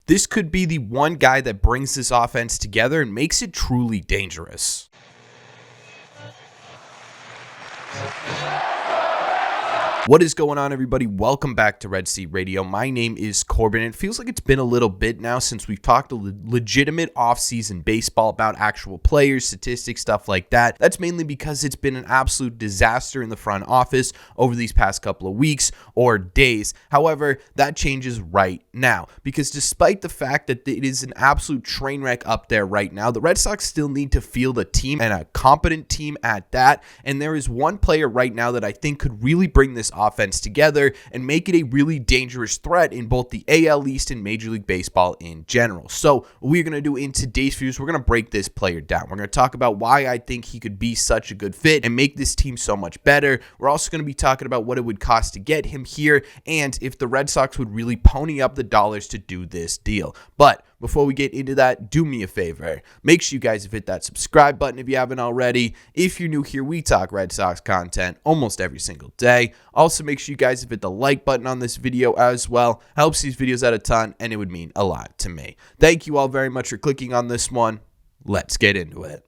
This could be the one guy that brings this offense together and makes it truly dangerous. What is going on, everybody? Welcome back to Red Sea Radio. My name is Corbin. It feels like it's been a little bit now since we've talked legitimate offseason baseball about actual players, statistics, stuff like that. That's mainly because it's been an absolute disaster in the front office over these past couple of weeks or days. However, that changes right now because despite the fact that it is an absolute train wreck up there right now, the Red Sox still need to field a team and a competent team at that. And there is one player right now that I think could really bring this offense together and make it a really dangerous threat in both the AL East and Major League Baseball in general. So what we're going to do in today's videos, we're going to break this player down. We're going to talk about why I think he could be such a good fit and make this team so much better. We're also going to be talking about what it would cost to get him here and if the Red Sox would really pony up the dollars to do this deal. But before we get into that, do me a favor. Make sure you guys hit that subscribe button if you haven't already. If you're new here, we talk Red Sox content almost every single day. Also, make sure you guys hit the like button on this video as well. Helps these videos out a ton, and it would mean a lot to me. Thank you all very much for clicking on this one. Let's get into it.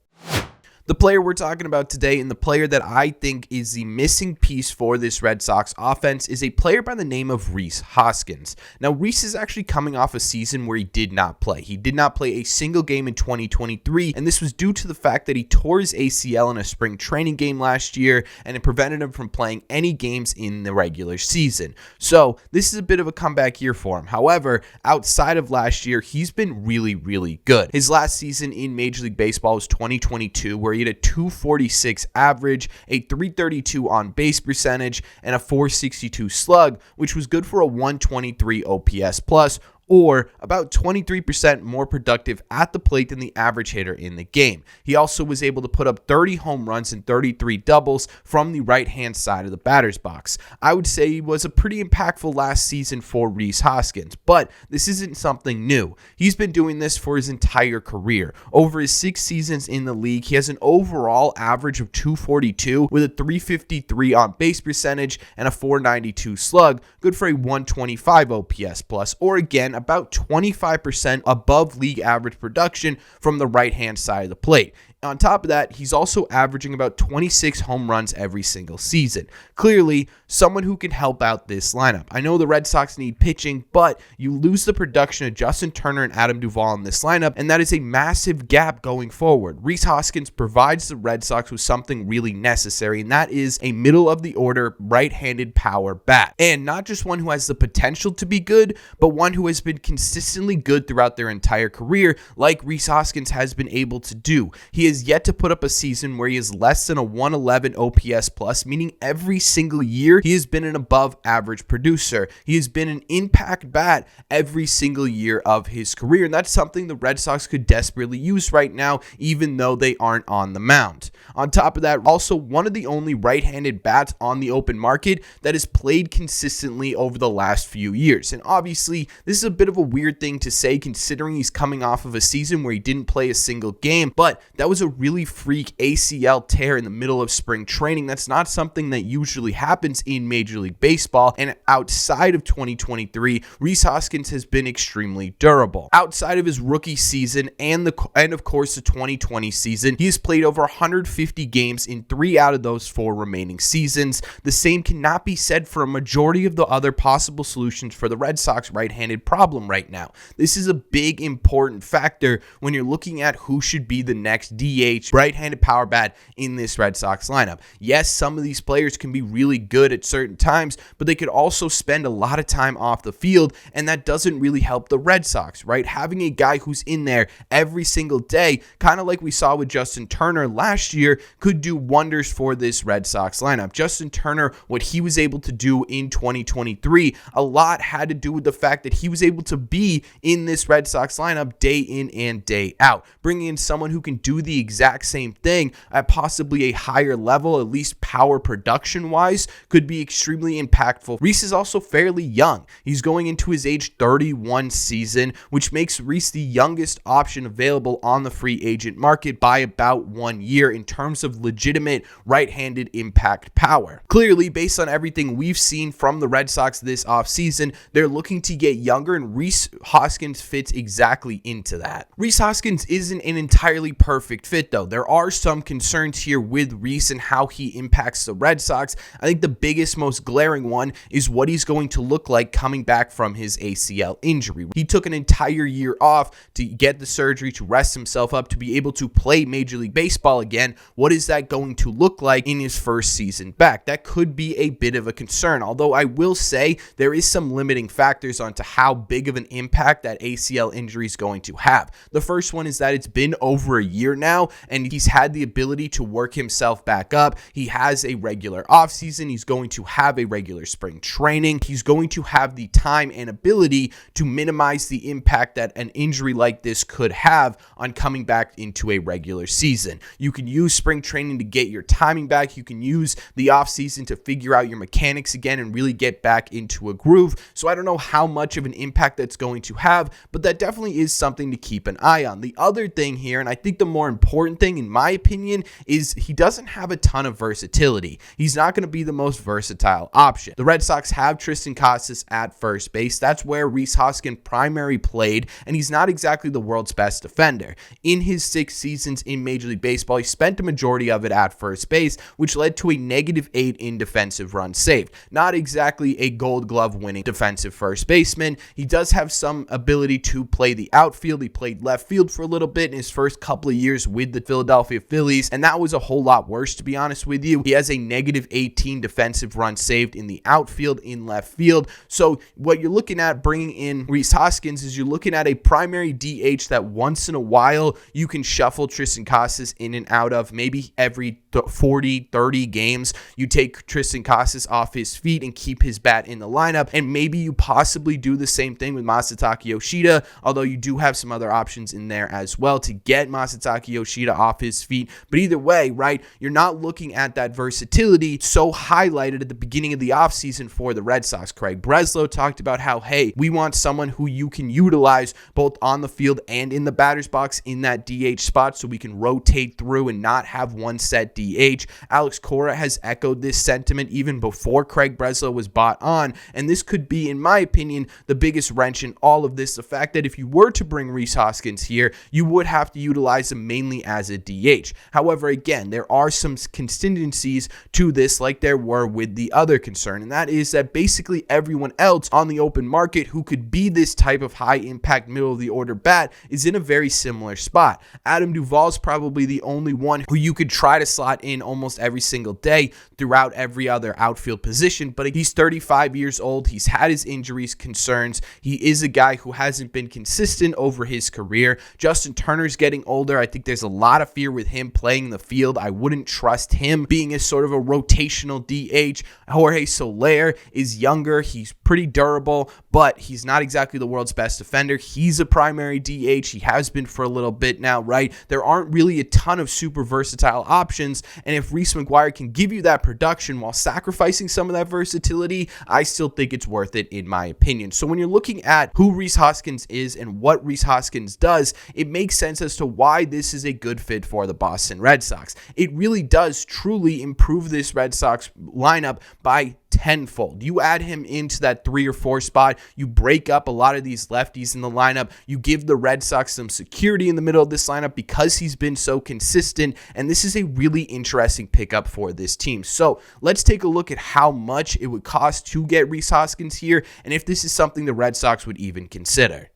The player we're talking about today and the player that I think is the missing piece for this Red Sox offense is a player by the name of Rhys Hoskins. Now, Rhys is actually coming off a season where he did not play. He did not play a single game in 2023, and this was due to the fact that he tore his ACL in a spring training game last year, and it prevented him from playing any games in the regular season. So, this is a bit of a comeback year for him. However, outside of last year, he's been really, really good. His last season in Major League Baseball was 2022, where he had a 246 average, a 332 on base percentage, and a 462 slug, which was good for a 123 OPS plus, or about 23% more productive at the plate than the average hitter in the game. He also was able to put up 30 home runs and 33 doubles from the right-hand side of the batter's box. I would say he was a pretty impactful last season for Rhys Hoskins, but this isn't something new. He's been doing this for his entire career. Over his 6 seasons in the league, he has an overall average of 242 with a 353 on base percentage and a 492 slug, good for a 125 OPS plus, or again, about 25% above league average production from the right-hand side of the plate. On top of that, he's also averaging about 26 home runs every single season. Clearly, someone who can help out this lineup. I know the Red Sox need pitching, but you lose the production of Justin Turner and Adam Duvall in this lineup, and that is a massive gap going forward. Rhys Hoskins provides the Red Sox with something really necessary, and that is a middle-of-the-order right-handed power bat. And not just one who has the potential to be good, but one who has been consistently good throughout their entire career, like Rhys Hoskins has been able to do. He has yet to put up a season where he is less than a 111 OPS plus, meaning every single year he has been an above average producer. He has been an impact bat every single year of his career, and that's something the Red Sox could desperately use right now, even though they aren't on the mound. On top of that, also one of the only right-handed bats on the open market that has played consistently over the last few years. And obviously, this is a bit of a weird thing to say considering he's coming off of a season where he didn't play a single game, but that was a really freak ACL tear in the middle of spring training. That's not something that usually happens in Major League Baseball, and outside of 2023, Rhys Hoskins has been extremely durable. Outside of his rookie season and of course the 2020 season, he has played over 150 games in 3 out of those 4 remaining seasons. The same cannot be said for a majority of the other possible solutions for the Red Sox right-handed problem right now. This is a big important factor when you're looking at who should be the next DH right-handed power bat in this Red Sox lineup. Yes, some of these players can be really good at certain times, but they could also spend a lot of time off the field, and that doesn't really help the Red Sox, right? Having a guy who's in there every single day, kind of like we saw with Justin Turner last year, could do wonders for this Red Sox lineup. Justin Turner, what he was able to do in 2023, a lot had to do with the fact that he was able to be in this Red Sox lineup day in and day out, bringing in someone who can do the exact same thing at possibly a higher level, at least power production wise, could be extremely impactful. Rhys is also fairly young. He's going into his age 31 season, which makes Rhys the youngest option available on the free agent market by about 1 year in terms of legitimate right-handed impact power. Clearly, based on everything we've seen from the Red Sox this offseason, they're looking to get younger, and Rhys Hoskins fits exactly into that. Rhys Hoskins isn't an entirely perfect fit, though. There are some concerns here with Rhys and how he impacts the Red Sox. I think the biggest, most glaring one is what he's going to look like coming back from his ACL injury. He took an entire year off to get the surgery, to rest himself up, to be able to play Major League Baseball again. What is that going to look like in his first season back? That could be a bit of a concern, although I will say there is some limiting factors onto how big of an impact that ACL injury is going to have. The first one is that it's been over a year now, and he's had the ability to work himself back up. He has a regular offseason. He's going to have a regular spring training. He's going to have the time and ability to minimize the impact that an injury like this could have on coming back into a regular season. You can use spring training to get your timing back. You can use the offseason to figure out your mechanics again and really get back into a groove. So I don't know how much of an impact that's going to have, but that definitely is something to keep an eye on. The other thing here, and I think the more important thing in my opinion, is he doesn't have a ton of versatility. He's not going to be the most versatile option. The Red Sox have Tristan Casas at first base. That's where Rhys Hoskins primarily played, and he's not exactly the world's best defender. In his 6 seasons in Major League Baseball, he spent a majority of it at first base, which led to a -8 in defensive runs saved. Not exactly a Gold Glove winning defensive first baseman. He does have some ability to play the outfield. He played left field for a little bit in his first couple of years with the Philadelphia Phillies, and that was a whole lot worse, to be honest with you. He has a -18 defensive runs saved in the outfield, in left field. So what you're looking at bringing in Rhys Hoskins is you're looking at a primary DH that once in a while you can shuffle Tristan Casas in and out of. Maybe every 40, 30 games, you take Tristan Casas off his feet and keep his bat in the lineup, and maybe you possibly do the same thing with Masataka Yoshida, although you do have some other options in there as well to get Masataka Yoshida off his feet. But either way, right, you're not looking at that versatility so highlighted at the beginning of the offseason for the Red Sox. Craig Breslow talked about how, hey, we want someone who you can utilize both on the field and in the batter's box in that DH spot so we can rotate through and not have one set DH. Alex Cora has echoed this sentiment even before Craig Breslow was bought on, and this could be, in my opinion, the biggest wrench in all of this. The fact that if you were to bring Rhys Hoskins here, you would have to utilize him mainly as a DH. However, again, there are some contingencies to this like there were with the other concern, and that is that basically everyone else on the open market who could be this type of high impact middle of the order bat is in a very similar spot. Adam Duvall's probably the only one who you could try to slot in almost every single day throughout every other outfield position, but he's 35 years old. He's had his injuries concerns. He is a guy who hasn't been consistent over his career. Justin Turner's getting older. I think there's a lot of fear with him playing the field. I wouldn't trust him being a sort of a rotational DH. Jorge Soler is younger. He's pretty durable, but he's not exactly the world's best defender. He's a primary DH. He has been for a little bit now, right? There aren't really a ton of super versatile options, and if Reese McGuire can give you that production while sacrificing some of that versatility, I still think it's worth it in my opinion. So when you're looking at who Rhys Hoskins is and what Rhys Hoskins does, it makes sense as to why this is a good fit for the Boston Red Sox. It really does truly improve this Red Sox lineup by tenfold. You add him into that 3 or 4 spot, you break up a lot of these lefties in the lineup, you give the Red Sox some security in the middle of this lineup because he's been so consistent, and this is a really interesting pickup for this team. So let's take a look at how much it would cost to get Rhys Hoskins here, and if this is something the Red Sox would even consider.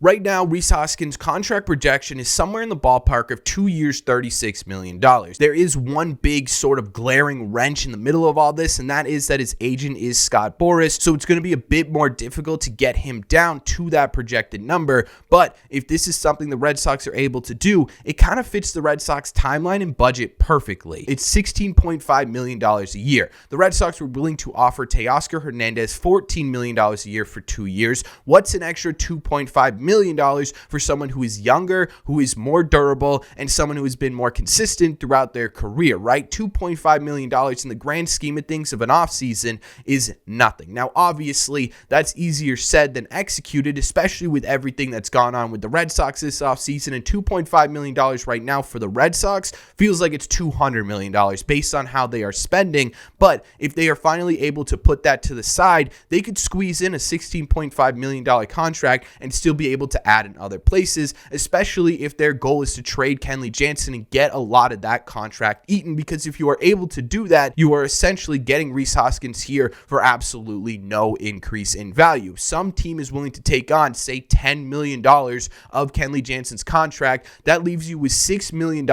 Right now, Rhys Hoskins' contract projection is somewhere in the ballpark of 2 years, $36 million. There is one big sort of glaring wrench in the middle of all this, and that is that his agent is Scott Boras, so it's going to be a bit more difficult to get him down to that projected number. But if this is something the Red Sox are able to do, it kind of fits the Red Sox timeline and budget perfectly. It's $16.5 million a year. The Red Sox were willing to offer Teoscar Hernandez $14 million a year for 2 years. What's an extra $2.5 million million for someone who is younger, who is more durable, and someone who has been more consistent throughout their career, right? $2.5 million in the grand scheme of things of an offseason is nothing. Now, obviously, that's easier said than executed, especially with everything that's gone on with the Red Sox this offseason, and $2.5 million right now for the Red Sox feels like it's $200 million based on how they are spending. But if they are finally able to put that to the side, they could squeeze in a $16.5 million contract and still be able to add in other places, especially if their goal is to trade Kenley Jansen and get a lot of that contract eaten, because if you are able to do that, you are essentially getting Rhys Hoskins here for absolutely no increase in value. Some team is willing to take on, say, $10 million of Kenley Jansen's contract. That leaves you with $6 million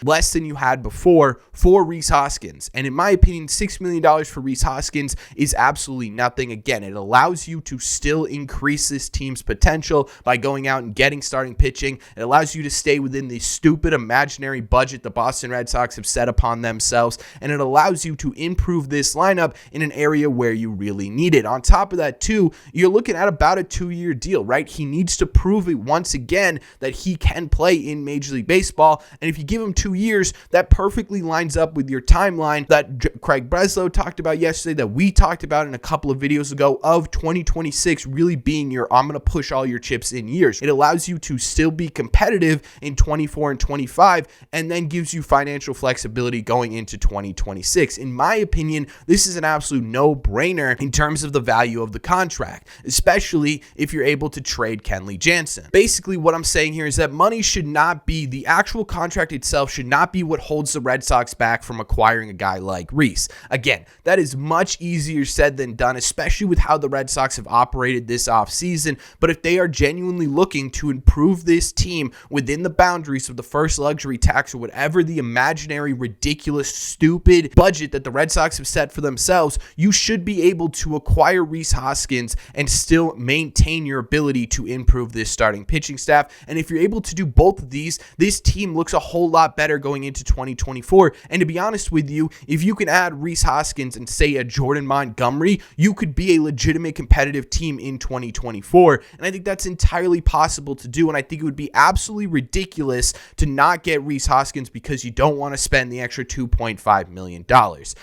less than you had before for Rhys Hoskins. And in my opinion, $6 million for Rhys Hoskins is absolutely nothing. Again, it allows you to still increase this team's potential by going out and getting starting pitching. It allows you to stay within the stupid imaginary budget the Boston Red Sox have set upon themselves, and it allows you to improve this lineup in an area where you really need it. On top of that, too, you're looking at about a 2-year deal, right? He needs to prove it once again that he can play in Major League Baseball, and if you give him 2 years, that perfectly lines up with your timeline that Craig Breslow talked about yesterday, that we talked about in a couple of videos ago, of 2026 really being your I'm going to push all your chips in years. It allows you to still be competitive in 24 and 25, and then gives you financial flexibility going into 2026. In my opinion, this is an absolute no-brainer in terms of the value of the contract, especially if you're able to trade Kenley Jansen. Basically, what I'm saying here is that money should not be, the actual contract itself should not be what holds the Red Sox back from acquiring a guy like Rhys. Again, that is much easier said than done, especially with how the Red Sox have operated this offseason. But if they are genuinely looking to improve this team within the boundaries of the first luxury tax or whatever the imaginary, ridiculous, stupid budget that the Red Sox have set for themselves, you should be able to acquire Rhys Hoskins and still maintain your ability to improve this starting pitching staff. And if you're able to do both of these, this team looks a whole lot better going into 2024. And to be honest with you, if you can add Rhys Hoskins and say a Jordan Montgomery, you could be a legitimate competitive team in 2024. And I think that's entirely possible to do. And I think it would be absolutely ridiculous to not get Rhys Hoskins because you don't want to spend the extra $2.5 million.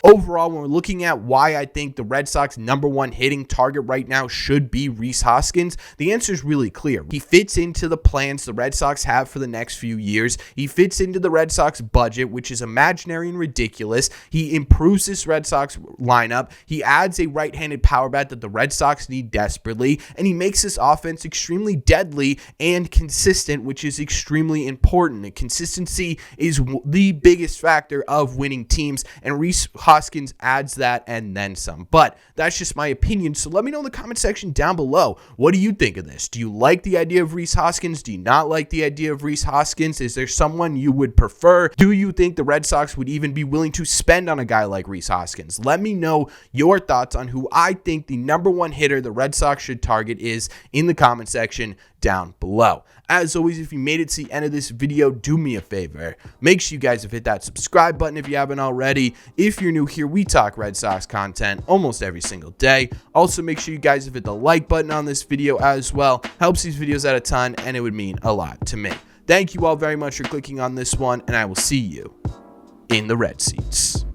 Overall, when we're looking at why I think the Red Sox #1 hitting target right now should be Rhys Hoskins, the answer is really clear. He fits into the plans the Red Sox have for the next few years. He fits into the Red Sox budget, which is imaginary and ridiculous. He improves this Red Sox lineup. He adds a right-handed power bat that the Red Sox need desperately, and he makes this offense extremely deadly and consistent, which is extremely important. And consistency is the biggest factor of winning teams, and Rhys Hoskins adds that and then some. But that's just my opinion, so let me know in the comment section down below. What do you think of this? Do you like the idea of Rhys Hoskins? Do you not like the idea of Rhys Hoskins? Is there someone you would prefer? Do you think the Red Sox would even be willing to spend on a guy like Rhys Hoskins? Let me know your thoughts on who I think the #1 hitter the Red Sox should target is in the comment section down below. As always, if you made it to the end of this video, do me a favor. Make sure you guys have hit that subscribe button if you haven't already. If you're new here, we talk Red Sox content almost every single day. Also, make sure you guys have hit the like button on this video as well. Helps these videos out a ton, and it would mean a lot to me. Thank you all very much for clicking on this one, and I will see you in the red seats.